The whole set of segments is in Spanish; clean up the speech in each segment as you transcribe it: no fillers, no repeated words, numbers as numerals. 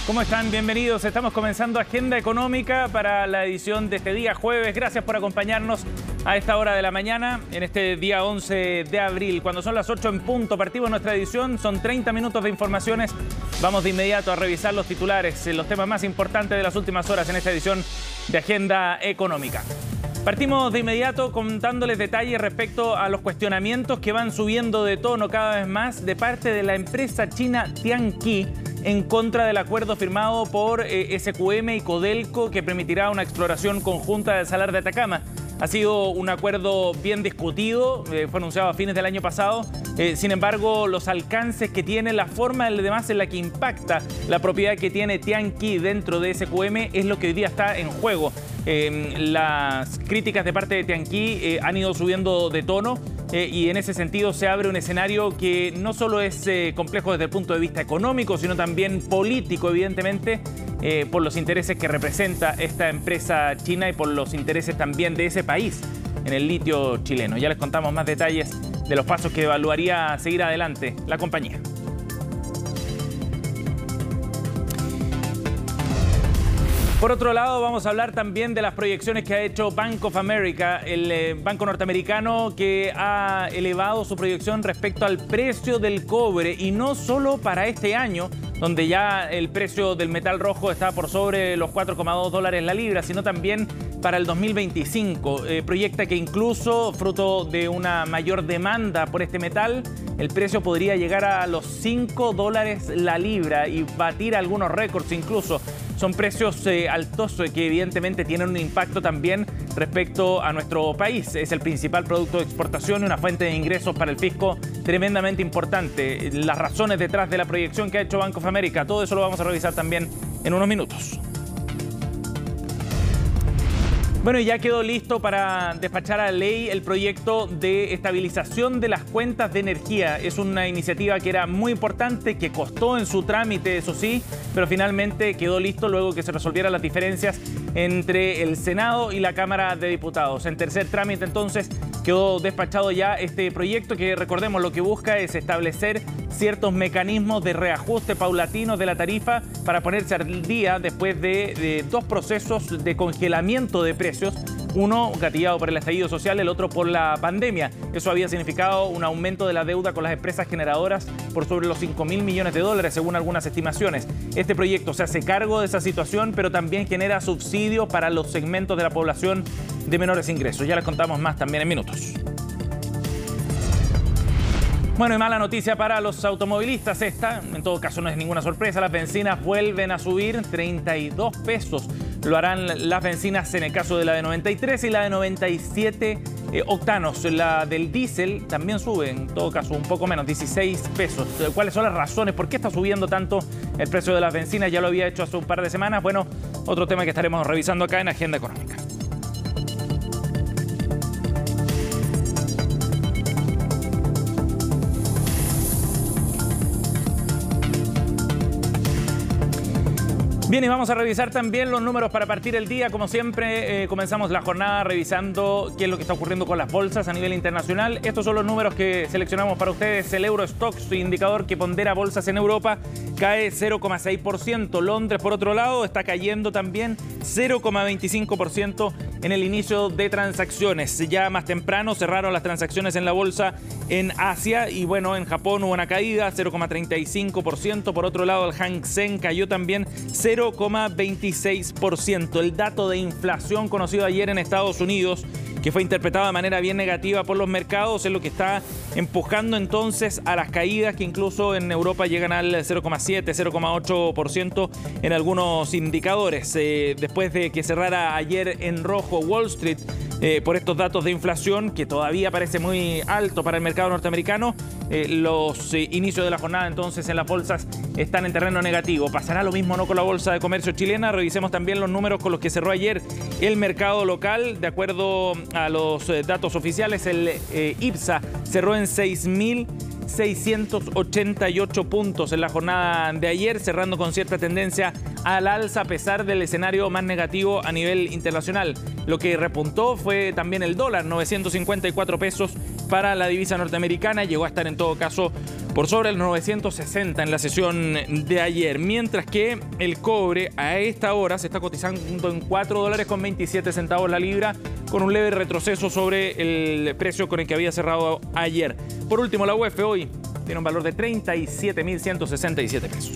¿Cómo están? Bienvenidos. Estamos comenzando Agenda Económica para la edición de este día jueves. Gracias por acompañarnos a esta hora de la mañana, en este día 11 de abril. Cuando son las 8 en punto, partimos nuestra edición. Son 30 minutos de informaciones. Vamos de inmediato a revisar los titulares, los temas más importantes de las últimas horas en esta edición de Agenda Económica. Partimos de inmediato contándoles detalles respecto a los cuestionamientos que van subiendo de tono cada vez más de parte de la empresa china Tianqi en contra del acuerdo firmado por SQM y Codelco que permitirá una exploración conjunta del Salar de Atacama. Ha sido un acuerdo bien discutido, fue anunciado a fines del año pasado. Sin embargo, los alcances que tiene, la forma además en la que impacta la propiedad que tiene Tianqi dentro de SQM es lo que hoy día está en juego. Las críticas de parte de Tianqi han ido subiendo de tono y en ese sentido se abre un escenario que no solo es complejo desde el punto de vista económico, sino también político, evidentemente, por los intereses que representa esta empresa china y por los intereses también de ese país en el litio chileno. Ya les contamos más detalles de los pasos que evaluaría seguir adelante la compañía. Por otro lado, vamos a hablar también de las proyecciones que ha hecho Bank of America, el banco norteamericano que ha elevado su proyección respecto al precio del cobre y no solo para este año, donde ya el precio del metal rojo está por sobre los $4,2 la libra, sino también para el 2025. Proyecta que incluso, fruto de una mayor demanda por este metal, el precio podría llegar a los $5 la libra y batir algunos récords incluso. Son precios altos que evidentemente tienen un impacto también respecto a nuestro país. Es el principal producto de exportación y una fuente de ingresos para el fisco tremendamente importante. Las razones detrás de la proyección que ha hecho Bank of America, todo eso lo vamos a revisar también en unos minutos. Bueno, y ya quedó listo para despachar a ley el proyecto de estabilización de las cuentas de energía. Es una iniciativa que era muy importante, que costó en su trámite, eso sí, pero finalmente quedó listo luego que se resolvieran las diferencias entre el Senado y la Cámara de Diputados. En tercer trámite, entonces, quedó despachado ya este proyecto que, recordemos, lo que busca es establecer ciertos mecanismos de reajuste paulatino de la tarifa para ponerse al día después de dos procesos de congelamiento de precios, uno gatillado por el estallido social, el otro por la pandemia. Eso había significado un aumento de la deuda con las empresas generadoras por sobre los $5.000 millones, según algunas estimaciones. Este proyecto se hace cargo de esa situación, pero también genera subsidios para los segmentos de la población de menores ingresos. Ya les contamos más también en minutos. Bueno, y mala noticia para los automovilistas esta. En todo caso, no es ninguna sorpresa. Las bencinas vuelven a subir 32 pesos. Lo harán las bencinas en el caso de la de 93 y la de 97 octanos. La del diésel también sube, en todo caso, un poco menos, 16 pesos. ¿Cuáles son las razones? ¿Por qué está subiendo tanto el precio de las bencinas? Ya lo había hecho hace un par de semanas. Bueno, otro tema que estaremos revisando acá en Agenda Económica. Bien, y vamos a revisar también los números para partir el día. Como siempre, comenzamos la jornada revisando qué es lo que está ocurriendo con las bolsas a nivel internacional. Estos son los números que seleccionamos para ustedes. El Eurostoxx, indicador que pondera bolsas en Europa, cae 0,6%. Londres, por otro lado, está cayendo también 0,25% en el inicio de transacciones. Ya más temprano cerraron las transacciones en la bolsa en Asia y bueno, en Japón hubo una caída, 0,35%. Por otro lado, el Hang Seng cayó también 0,26%. El dato de inflación conocido ayer en Estados Unidos, que fue interpretado de manera bien negativa por los mercados, es lo que está empujando entonces a las caídas que incluso en Europa llegan al 0,7, 0,8% en algunos indicadores. Después de que cerrara ayer en rojo Wall Street por estos datos de inflación, que todavía parece muy alto para el mercado norteamericano, los inicios de la jornada entonces en las bolsas están en terreno negativo. ¿Pasará lo mismo no con la Bolsa de Comercio chilena? Revisemos también los números con los que cerró ayer el mercado local. De acuerdo a los datos oficiales, el IPSA cerró en 6.688 puntos en la jornada de ayer, cerrando con cierta tendencia al alza a pesar del escenario más negativo a nivel internacional. Lo que repuntó fue también el dólar, 954 pesos para la divisa norteamericana. Llegó a estar en todo caso por sobre el 960 en la sesión de ayer, mientras que el cobre a esta hora se está cotizando en $4.27 la libra, con un leve retroceso sobre el precio con el que había cerrado ayer. Por último, la UF hoy tiene un valor de 37.167 pesos.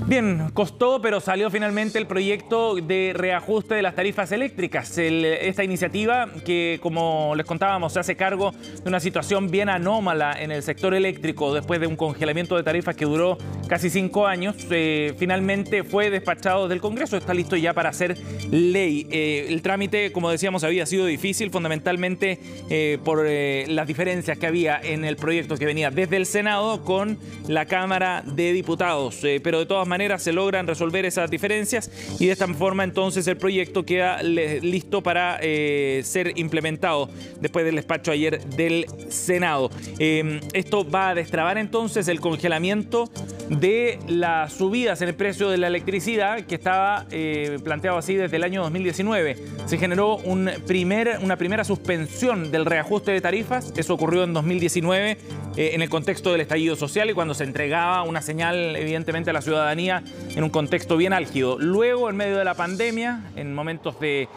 Bien, costó, pero salió finalmente el proyecto de reajuste de las tarifas eléctricas. Esta iniciativa que, como les contábamos, se hace cargo de una situación bien anómala en el sector eléctrico después de un congelamiento de tarifas que duró casi 5 años. Finalmente fue despachado del Congreso, está listo ya para hacer ley. El trámite, como decíamos, había sido difícil, fundamentalmente por las diferencias que había en el proyecto que venía desde el Senado con la Cámara de Diputados. Pero de todas maneras se logran resolver esas diferencias y de esta forma entonces el proyecto queda listo para ser implementado después del despacho ayer del Senado. Esto va a destrabar entonces el congelamiento de las subidas en el precio de la electricidad que estaba planteado así desde el año 2019. Se generó una primera suspensión del reajuste de tarifas. Eso ocurrió en 2019 en el contexto del estallido social y cuando se entregaba una señal evidentemente a la ciudadanía en un contexto bien álgido. Luego, en medio de la pandemia, en momentos de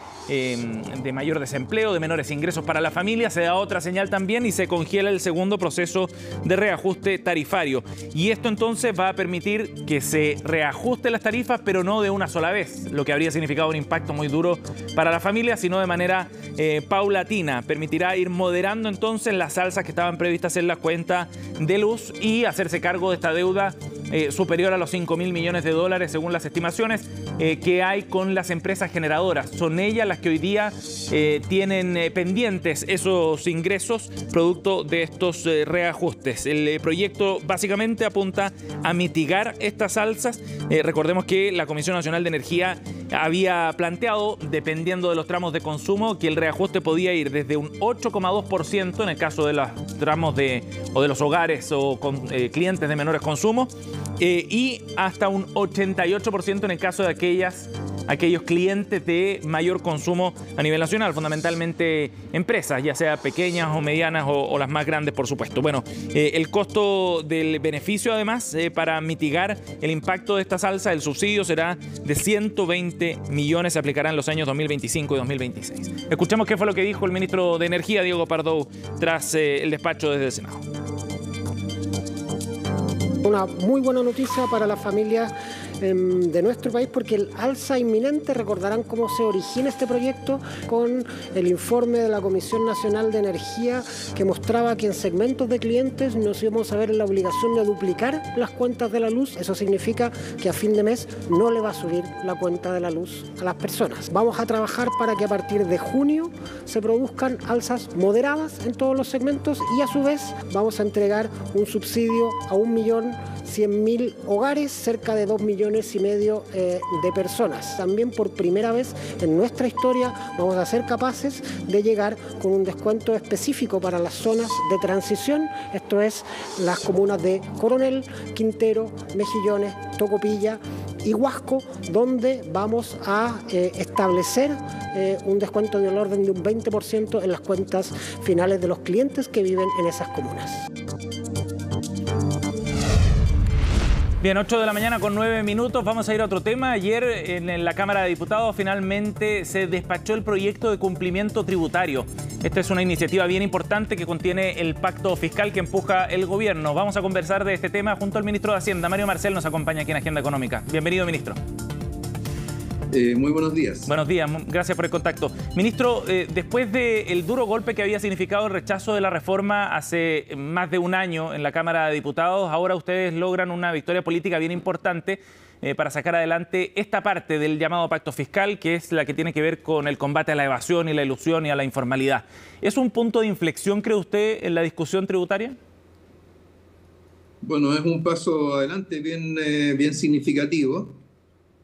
mayor desempleo, de menores ingresos para la familia, se da otra señal también y se congela el segundo proceso de reajuste tarifario. Y esto entonces va a permitir que se reajusten las tarifas, pero no de una sola vez, lo que habría significado un impacto muy duro para la familia, sino de manera paulatina. Permitirá ir moderando entonces las alzas que estaban previstas en la cuenta de luz y hacerse cargo de esta deuda superior a los $5.000 millones según las estimaciones que hay con las empresas generadoras. Son ellas las que hoy día tienen pendientes esos ingresos producto de estos reajustes. El proyecto básicamente apunta a mitigar estas alzas. Recordemos que la Comisión Nacional de Energía había planteado, dependiendo de los tramos de consumo, que el reajuste podía ir desde un 8,2% en el caso de los tramos de los hogares o con clientes de menores consumos y hasta un 88% en el caso de aquellos clientes de mayor consumo a nivel nacional, fundamentalmente empresas, ya sea pequeñas o medianas o las más grandes, por supuesto. Bueno, el costo del beneficio, además, para mitigar el impacto de estas alzas, el subsidio será de 120 millones, se aplicará en los años 2025 y 2026. Escuchemos qué fue lo que dijo el ministro de Energía, Diego Pardo, tras el despacho desde el Senado. Una muy buena noticia para las familias de nuestro país, porque el alza inminente, recordarán cómo se origina este proyecto con el informe de la Comisión Nacional de Energía que mostraba que en segmentos de clientes nos íbamos a ver en la obligación de duplicar las cuentas de la luz. Eso significa que a fin de mes no le va a subir la cuenta de la luz a las personas. Vamos a trabajar para que a partir de junio se produzcan alzas moderadas en todos los segmentos y a su vez vamos a entregar un subsidio a 1.100.000 hogares, cerca de 2,5 millones de personas. También por primera vez en nuestra historia vamos a ser capaces de llegar con un descuento específico para las zonas de transición, esto es las comunas de Coronel, Quintero, Mejillones, Tocopilla y Huasco, donde vamos a establecer un descuento del orden de un 20% en las cuentas finales de los clientes que viven en esas comunas. Bien, 8 de la mañana con 9 minutos. Vamos a ir a otro tema. Ayer en la Cámara de Diputados finalmente se despachó el proyecto de cumplimiento tributario. Esta es una iniciativa bien importante que contiene el pacto fiscal que empuja el gobierno. Vamos a conversar de este tema junto al ministro de Hacienda. Mario Marcel nos acompaña aquí en Agenda Económica. Bienvenido, ministro. Muy buenos días. Buenos días, gracias por el contacto. Ministro, después del duro golpe que había significado el rechazo de la reforma hace más de un año en la Cámara de Diputados, ahora ustedes logran una victoria política bien importante para sacar adelante esta parte del llamado pacto fiscal, que es la que tiene que ver con el combate a la evasión y la ilusión y a la informalidad. ¿Es un punto de inflexión, cree usted, en la discusión tributaria? Bueno, es un paso adelante bien significativo.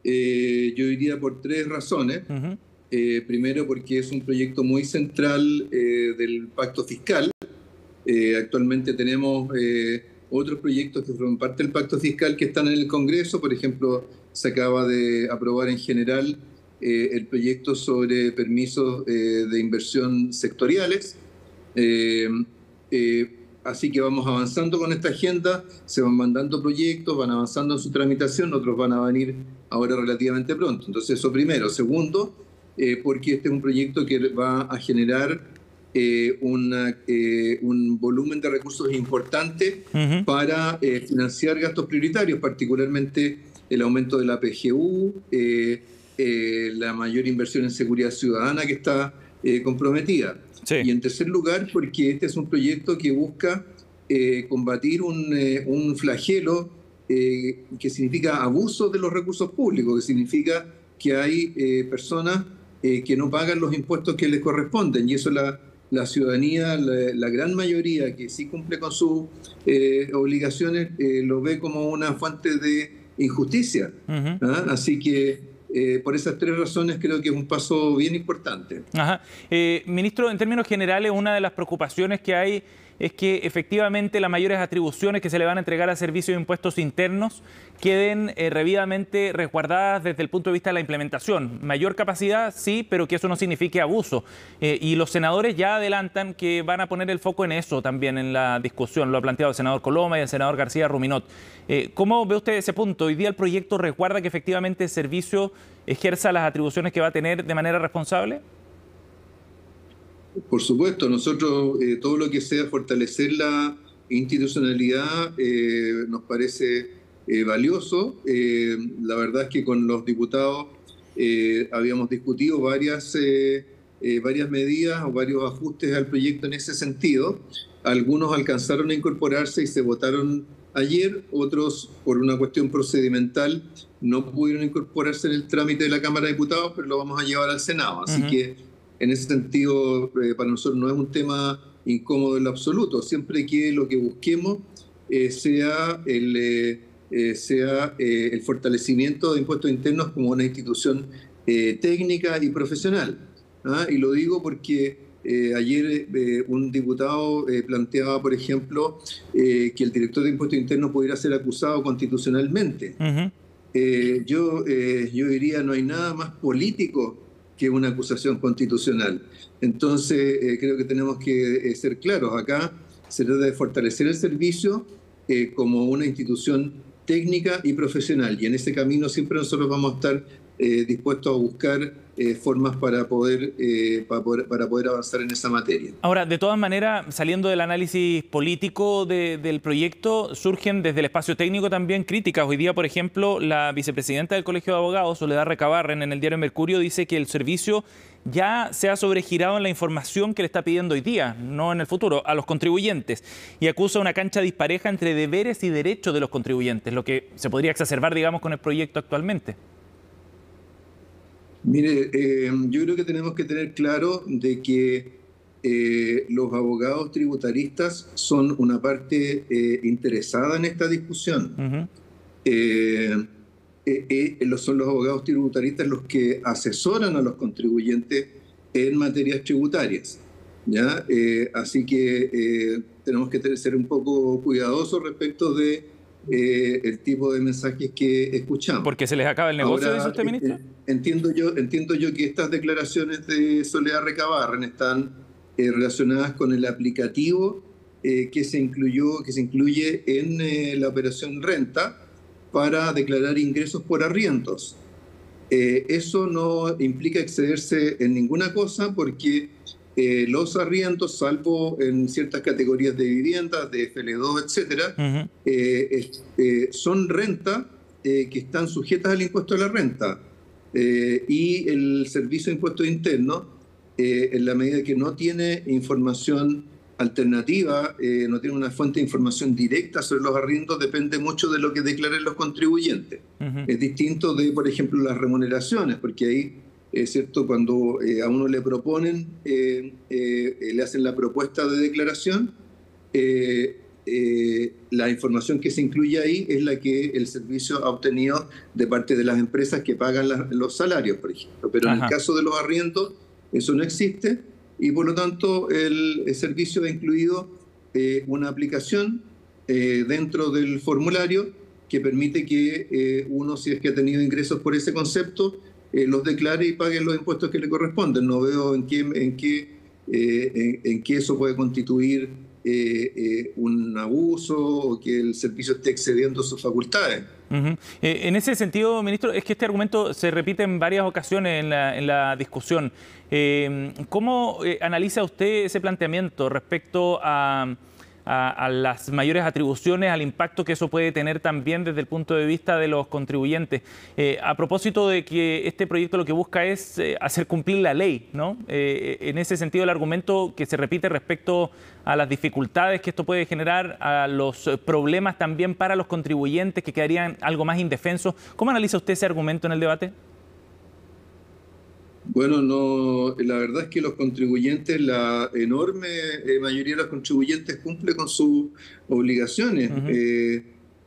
Yo diría por 3 razones. Primero, porque es un proyecto muy central del pacto fiscal. Actualmente tenemos otros proyectos que forman parte del pacto fiscal que están en el Congreso. Por ejemplo, se acaba de aprobar en general el proyecto sobre permisos de inversión sectoriales. Así que vamos avanzando con esta agenda, se van mandando proyectos, van avanzando en su tramitación, otros van a venir ahora relativamente pronto. Entonces, eso primero. Segundo, porque este es un proyecto que va a generar un volumen de recursos importante para financiar gastos prioritarios, particularmente el aumento de la PGU, la mayor inversión en seguridad ciudadana que está comprometida. Sí. Y en tercer lugar, porque este es un proyecto que busca combatir un flagelo que significa abuso de los recursos públicos, que significa que hay personas que no pagan los impuestos que les corresponden, y eso la ciudadanía, la gran mayoría que sí cumple con sus obligaciones, lo ve como una fuente de injusticia. ¿Ah? Así que por esas tres razones creo que es un paso bien importante. Ajá. Ministro, en términos generales, una de las preocupaciones que hay es que efectivamente las mayores atribuciones que se le van a entregar al Servicio de Impuestos Internos queden debidamente resguardadas desde el punto de vista de la implementación. Mayor capacidad, sí, pero que eso no signifique abuso. Y los senadores ya adelantan que van a poner el foco en eso también en la discusión. Lo ha planteado el senador Coloma y el senador García Ruminot. ¿Cómo ve usted ese punto? ¿Hoy día el proyecto resguarda que efectivamente el servicio ejerza las atribuciones que va a tener de manera responsable? Por supuesto, nosotros todo lo que sea fortalecer la institucionalidad nos parece valioso. La verdad es que con los diputados habíamos discutido varias medidas o varios ajustes al proyecto en ese sentido. Algunos alcanzaron a incorporarse y se votaron ayer, otros por una cuestión procedimental no pudieron incorporarse en el trámite de la Cámara de Diputados, pero lo vamos a llevar al Senado. Así que en ese sentido, para nosotros no es un tema incómodo en lo absoluto, siempre que lo que busquemos sea el fortalecimiento de impuestos internos como una institución técnica y profesional. ¿Ah? Y lo digo porque ayer un diputado planteaba, por ejemplo, que el director de impuestos internos pudiera ser acusado constitucionalmente. Yo diría, no hay nada más político que una acusación constitucional. Entonces, creo que tenemos que ser claros. Acá se trata de fortalecer el servicio como una institución técnica y profesional. Y en ese camino siempre nosotros vamos a estar dispuestos a buscar formas para poder avanzar en esa materia. Ahora, de todas maneras, saliendo del análisis político del proyecto, surgen desde el espacio técnico también críticas. Hoy día, por ejemplo, la vicepresidenta del Colegio de Abogados, Soledad Recabarren, en el diario Mercurio, dice que el servicio ya se ha sobregirado en la información que le está pidiendo hoy día, no en el futuro, a los contribuyentes, y acusa una cancha dispareja entre deberes y derechos de los contribuyentes, lo que se podría exacerbar, digamos, con el proyecto actualmente. Mire, yo creo que tenemos que tener claro de que los abogados tributaristas son una parte interesada en esta discusión. Son los abogados tributaristas los que asesoran a los contribuyentes en materias tributarias, ¿ya? Así que tenemos que ser un poco cuidadosos respecto de el tipo de mensajes que escuchamos. ¿Porque se les acaba el negocio, ahora, dice usted, ministro? Entiendo yo que estas declaraciones de Soledad Recabarren están relacionadas con el aplicativo que se incluye en la operación renta para declarar ingresos por arriendos. Eso no implica excederse en ninguna cosa porque los arriendos, salvo en ciertas categorías de viviendas, de FL2, etcétera, son renta que están sujetas al impuesto a la renta. Y el Servicio de Impuestos Internos, en la medida que no tiene información alternativa, no tiene una fuente de información directa sobre los arriendos, depende mucho de lo que declaren los contribuyentes. Es distinto de, por ejemplo, las remuneraciones, porque ahí, es cierto, cuando a uno le proponen, le hacen la propuesta de declaración, la información que se incluye ahí es la que el servicio ha obtenido de parte de las empresas que pagan los salarios, por ejemplo. Pero en el caso de los arriendos, eso no existe y por lo tanto el servicio ha incluido una aplicación dentro del formulario que permite que uno, si es que ha tenido ingresos por ese concepto, los declare y pague los impuestos que le corresponden. No veo en qué eso puede constituir un abuso o que el servicio esté excediendo sus facultades. En ese sentido, ministro, es que este argumento se repite en varias ocasiones en la discusión. ¿Cómo analiza usted ese planteamiento respecto a las mayores atribuciones, al impacto que eso puede tener también desde el punto de vista de los contribuyentes? A propósito de que este proyecto lo que busca es hacer cumplir la ley, ¿no? En ese sentido, el argumento que se repite respecto a las dificultades que esto puede generar, a los problemas también para los contribuyentes que quedarían algo más indefensos. ¿Cómo analiza usted ese argumento en el debate? Bueno, no, la verdad es que los contribuyentes, la enorme mayoría de los contribuyentes cumple con sus obligaciones.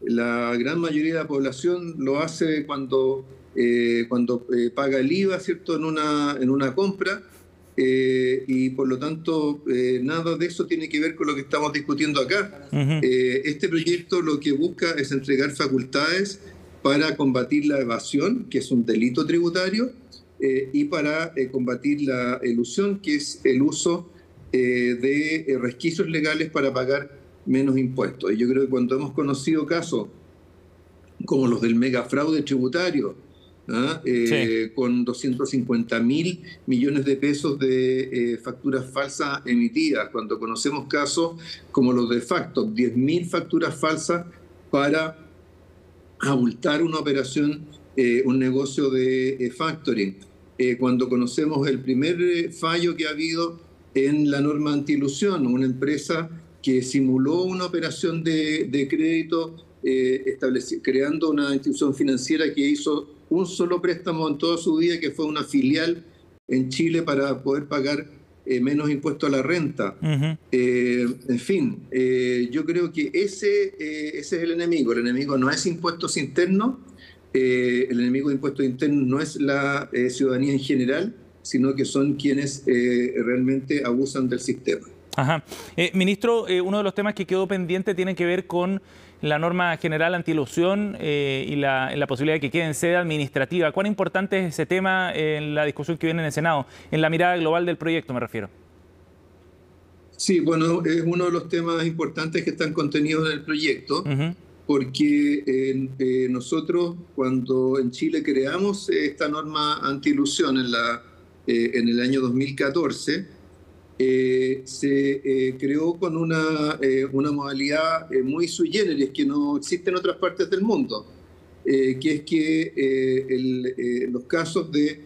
La gran mayoría de la población lo hace cuando paga el IVA, ¿cierto?, en una compra, y por lo tanto nada de eso tiene que ver con lo que estamos discutiendo acá. Este proyecto lo que busca es entregar facultades para combatir la evasión, que es un delito tributario, y para combatir la elusión, que es el uso de resquicios legales para pagar menos impuestos. Y yo creo que cuando hemos conocido casos como los del megafraude tributario, con 250.000 millones de pesos de facturas falsas emitidas, cuando conocemos casos como los de Factor, 10.000 facturas falsas para abultar una operación, un negocio de factoring, cuando conocemos el primer fallo que ha habido en la norma antiilusión, una empresa que simuló una operación de crédito creando una institución financiera que hizo un solo préstamo en toda su vida, que fue una filial en Chile para poder pagar menos impuestos a la renta. En fin, yo creo que ese es el enemigo. El enemigo no es impuestos internos, el enemigo de impuestos internos no es la ciudadanía en general, sino que son quienes realmente abusan del sistema. Ministro, uno de los temas que quedó pendiente tiene que ver con la norma general antielusión y la posibilidad de que quede en sede administrativa. ¿Cuán importante es ese tema en la discusión que viene en el Senado? En la mirada global del proyecto, me refiero. Sí, bueno, es uno de los temas importantes que están contenidos en el proyecto, porque nosotros, cuando en Chile creamos esta norma antielusión en el año 2014, se creó con una modalidad muy sui generis que no existe en otras partes del mundo, que es que los casos de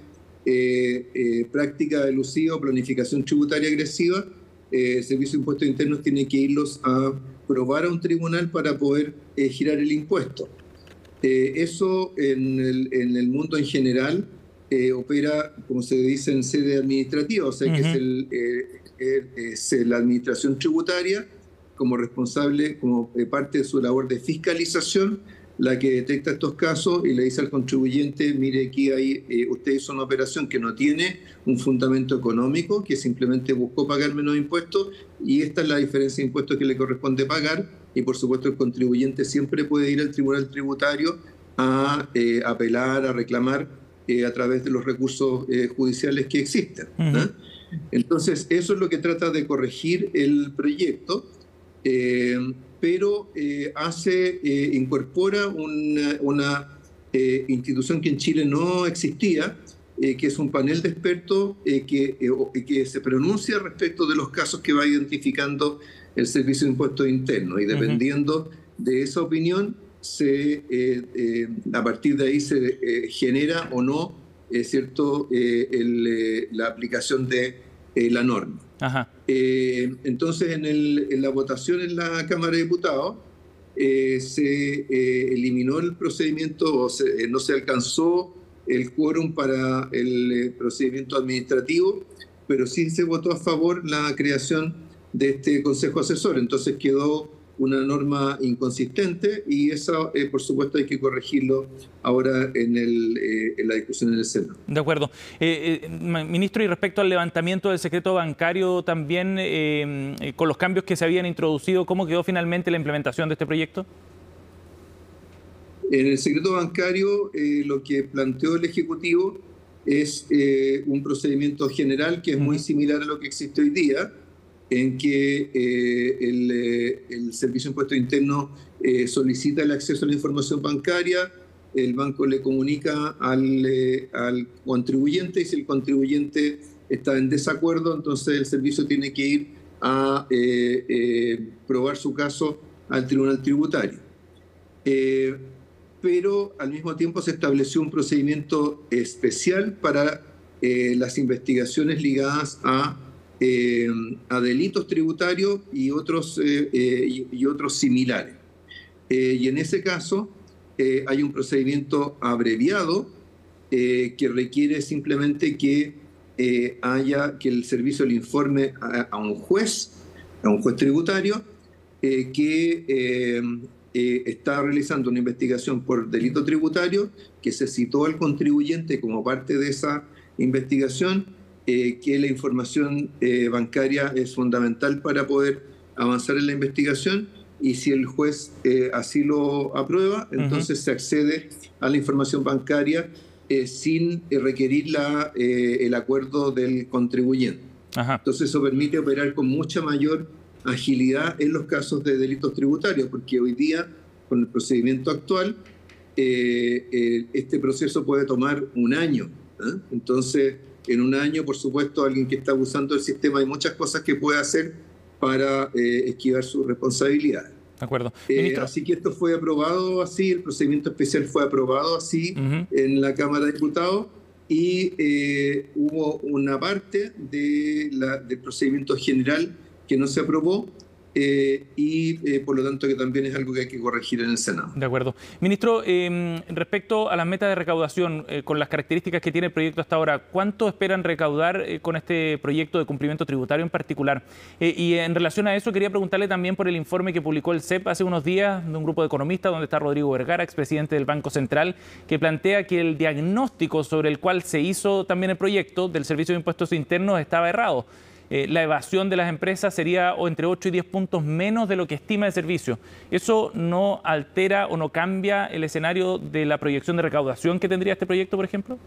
práctica elusiva o planificación tributaria agresiva, el Servicio de Impuestos Internos tiene que irlos a probar a un tribunal para poder girar el impuesto. Eso en el mundo en general opera, como se dice, en sede administrativa, o sea que es la administración tributaria como responsable, como parte de su labor de fiscalización, la que detecta estos casos y le dice al contribuyente: mire, aquí usted hizo una operación que no tiene un fundamento económico, que simplemente buscó pagar menos impuestos, y esta es la diferencia de impuestos que le corresponde pagar. Y por supuesto el contribuyente siempre puede ir al tribunal tributario a apelar, a reclamar a través de los recursos judiciales que existen. Entonces eso es lo que trata de corregir el proyecto, pero incorpora una institución que en Chile no existía, que es un panel de expertos que se pronuncia respecto de los casos que va identificando el Servicio de Impuestos Internos, y dependiendo de esa opinión, a partir de ahí se genera o no la aplicación de la norma. Entonces, en la votación en la Cámara de Diputados se eliminó el procedimiento, no se alcanzó el quórum para el procedimiento administrativo, pero sí se votó a favor la creación de este Consejo Asesor. Entonces quedó una norma inconsistente, y eso, por supuesto, hay que corregirlo ahora en la discusión en el Senado. De acuerdo. Ministro, y respecto al levantamiento del secreto bancario también, con los cambios que se habían introducido, ¿cómo quedó finalmente la implementación de este proyecto? En el secreto bancario, lo que planteó el Ejecutivo es un procedimiento general que es muy similar a lo que existe hoy día, en que el Servicio de Impuestos Internos solicita el acceso a la información bancaria, el banco le comunica al contribuyente, y si el contribuyente está en desacuerdo, entonces el servicio tiene que ir a probar su caso al Tribunal Tributario. Pero al mismo tiempo se estableció un procedimiento especial para las investigaciones ligadas a delitos tributarios y otros similares. Y en ese caso hay un procedimiento abreviado que requiere simplemente que el servicio le informe a un juez tributario que está realizando una investigación por delito tributario, que se citó al contribuyente como parte de esa investigación, que la información bancaria es fundamental para poder avanzar en la investigación, y si el juez así lo aprueba, entonces se accede a la información bancaria sin requerir el acuerdo del contribuyente. Entonces eso permite operar con mucha mayor agilidad en los casos de delitos tributarios, porque hoy día, con el procedimiento actual, este proceso puede tomar un año. Entonces, en un año, por supuesto, alguien que está abusando del sistema, hay muchas cosas que puede hacer para esquivar sus responsabilidades. De acuerdo. Así que esto fue aprobado así, el procedimiento especial fue aprobado así en la Cámara de Diputados, y hubo una parte del procedimiento general que no se aprobó, y por lo tanto que también es algo que hay que corregir en el Senado. De acuerdo. Ministro, respecto a las metas de recaudación, con las características que tiene el proyecto hasta ahora, ¿cuánto esperan recaudar con este proyecto de cumplimiento tributario en particular? Y en relación a eso, quería preguntarle también por el informe que publicó el CEP hace unos días de un grupo de economistas, donde está Rodrigo Vergara, expresidente del Banco Central, que plantea que el diagnóstico sobre el cual se hizo también el proyecto del Servicio de Impuestos Internos estaba errado. La evasión de las empresas sería entre 8 y 10 puntos menos de lo que estima el servicio. ¿Eso no altera o no cambia el escenario de la proyección de recaudación que tendría este proyecto, por ejemplo?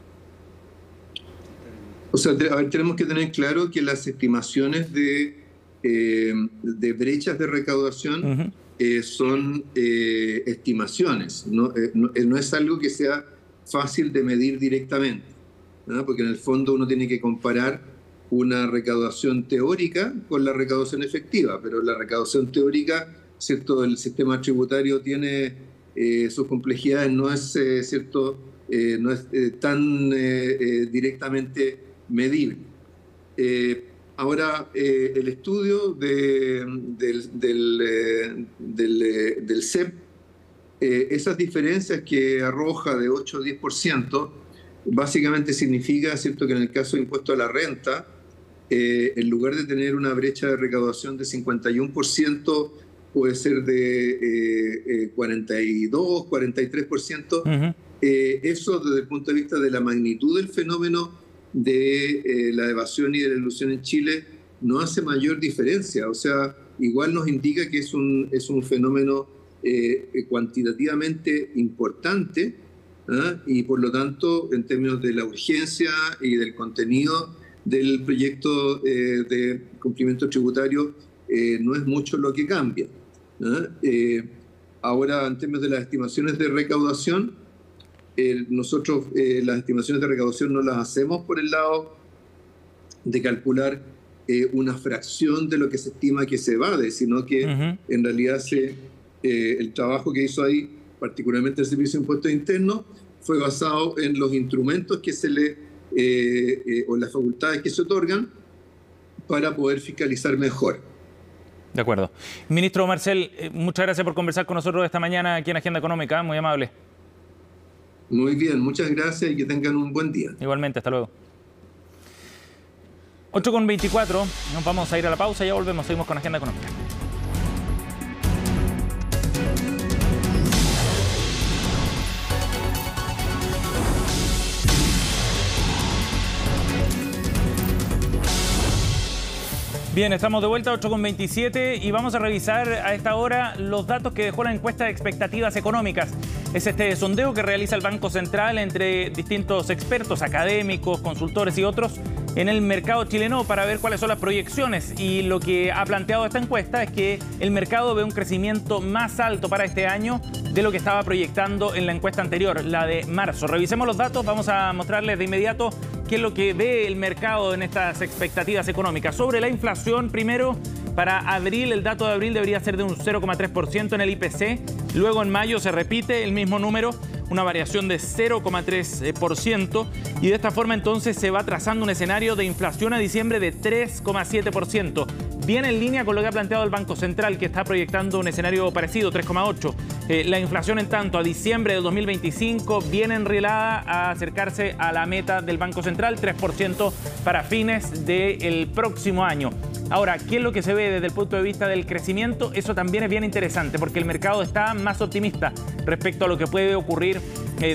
O sea, tenemos que tener claro que las estimaciones de brechas de recaudación son estimaciones, no es algo que sea fácil de medir directamente, ¿no? Porque en el fondo uno tiene que comparar una recaudación teórica con la recaudación efectiva, pero la recaudación teórica, ¿cierto? El sistema tributario tiene sus complejidades, no es tan directamente medible. Ahora, el estudio del CEP, esas diferencias que arroja de 8 o 10%, básicamente significa, ¿cierto?, que en el caso de impuesto a la renta, en lugar de tener una brecha de recaudación de 51%, puede ser de 42, 43%. Eso, desde el punto de vista de la magnitud del fenómeno de la evasión y de la elusión en Chile, no hace mayor diferencia. O sea, igual nos indica que es un fenómeno cuantitativamente importante, y por lo tanto, en términos de la urgencia y del contenido del proyecto de cumplimiento tributario, no es mucho lo que cambia. Ahora, en términos de las estimaciones de recaudación, nosotros las estimaciones de recaudación no las hacemos por el lado de calcular una fracción de lo que se estima que se evade, sino que en realidad el trabajo que hizo ahí, particularmente el Servicio de Impuestos Internos, fue basado en los instrumentos que se le o las facultades que se otorgan para poder fiscalizar mejor. De acuerdo. Ministro Marcel, muchas gracias por conversar con nosotros esta mañana aquí en Agenda Económica, muy amable. Muy bien, muchas gracias y que tengan un buen día. Igualmente, hasta luego. 8:24, nos vamos a ir a la pausa y ya volvemos, seguimos con Agenda Económica. Bien, estamos de vuelta a 8:27 y vamos a revisar a esta hora los datos que dejó la encuesta de expectativas económicas. Es este sondeo que realiza el Banco Central entre distintos expertos, académicos, consultores y otros en el mercado chileno para ver cuáles son las proyecciones. Y lo que ha planteado esta encuesta es que el mercado ve un crecimiento más alto para este año de lo que estaba proyectando en la encuesta anterior, la de marzo. Revisemos los datos, vamos a mostrarles de inmediato qué es lo que ve el mercado en estas expectativas económicas. Sobre la inflación, primero, para abril, el dato de abril debería ser de un 0,3% en el IPC. Luego en mayo se repite el mismo número, una variación de 0,3%. Y de esta forma entonces se va trazando un escenario de inflación a diciembre de 3,7%. Bien en línea con lo que ha planteado el Banco Central, que está proyectando un escenario parecido, 3,8%. La inflación, en tanto, a diciembre de 2025 viene enrilada a acercarse a la meta del Banco Central, 3% para fines del próximo año. Ahora, ¿qué es lo que se ve desde el punto de vista del crecimiento? Eso también es bien interesante porque el mercado está más optimista respecto a lo que puede ocurrir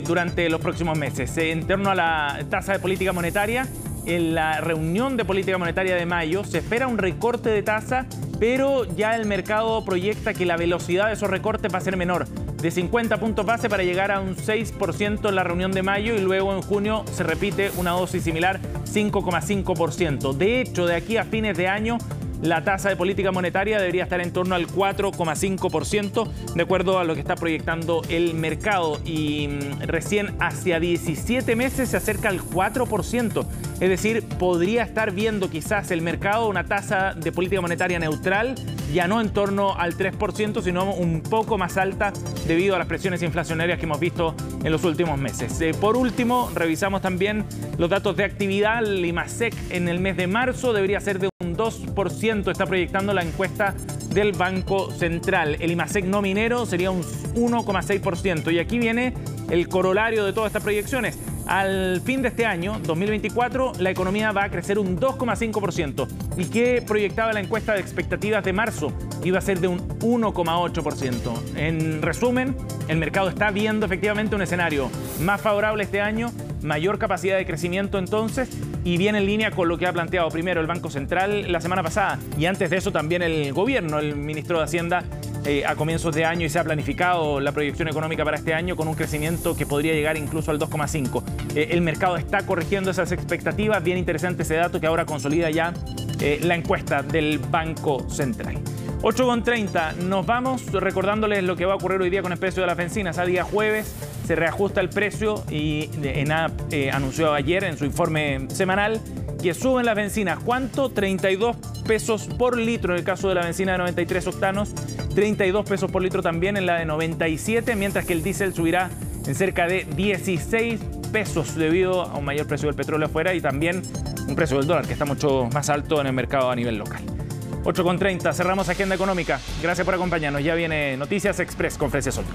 durante los próximos meses. En torno a la tasa de política monetaria, en la reunión de política monetaria de mayo se espera un recorte de tasa, pero ya el mercado proyecta que la velocidad de esos recortes va a ser menor, de 50 puntos base para llegar a un 6% en la reunión de mayo, y luego en junio se repite una dosis similar, 5,5%. De hecho, de aquí a fines de año, la tasa de política monetaria debería estar en torno al 4,5%, de acuerdo a lo que está proyectando el mercado. Y recién hacia 17 meses se acerca al 4%. Es decir, podría estar viendo quizás el mercado una tasa de política monetaria neutral, ya no en torno al 3%, sino un poco más alta debido a las presiones inflacionarias que hemos visto en los últimos meses. Por último, revisamos también los datos de actividad. El IMASEC en el mes de marzo debería ser de un 2%, está proyectando la encuesta del Banco Central. El IMASEC no minero sería un 1,6%. Y aquí viene el corolario de todas estas proyecciones. Al fin de este año, 2024, la economía va a crecer un 2,5%. ¿Y qué proyectaba la encuesta de expectativas de marzo? Iba a ser de un 1,8%. En resumen, el mercado está viendo efectivamente un escenario más favorable este año, mayor capacidad de crecimiento entonces, y viene en línea con lo que ha planteado primero el Banco Central la semana pasada, y antes de eso también el gobierno, el ministro de Hacienda, a comienzos de año, y se ha planificado la proyección económica para este año con un crecimiento que podría llegar incluso al 2,5%. El mercado está corrigiendo esas expectativas. Bien interesante ese dato que ahora consolida ya la encuesta del Banco Central. 8:30, nos vamos recordándoles lo que va a ocurrir hoy día con el precio de las bencinas. A día jueves se reajusta el precio y ENAP anunció ayer en su informe semanal que suben las bencinas. ¿Cuánto? 32 pesos por litro en el caso de la bencina de 93 octanos, 32 pesos por litro también en la de 97, mientras que el diésel subirá en cerca de 16 pesos debido a un mayor precio del petróleo afuera y también un precio del dólar que está mucho más alto en el mercado a nivel local. 8:30, cerramos Agenda Económica. Gracias por acompañarnos. Ya viene Noticias Express con Frecia Soto.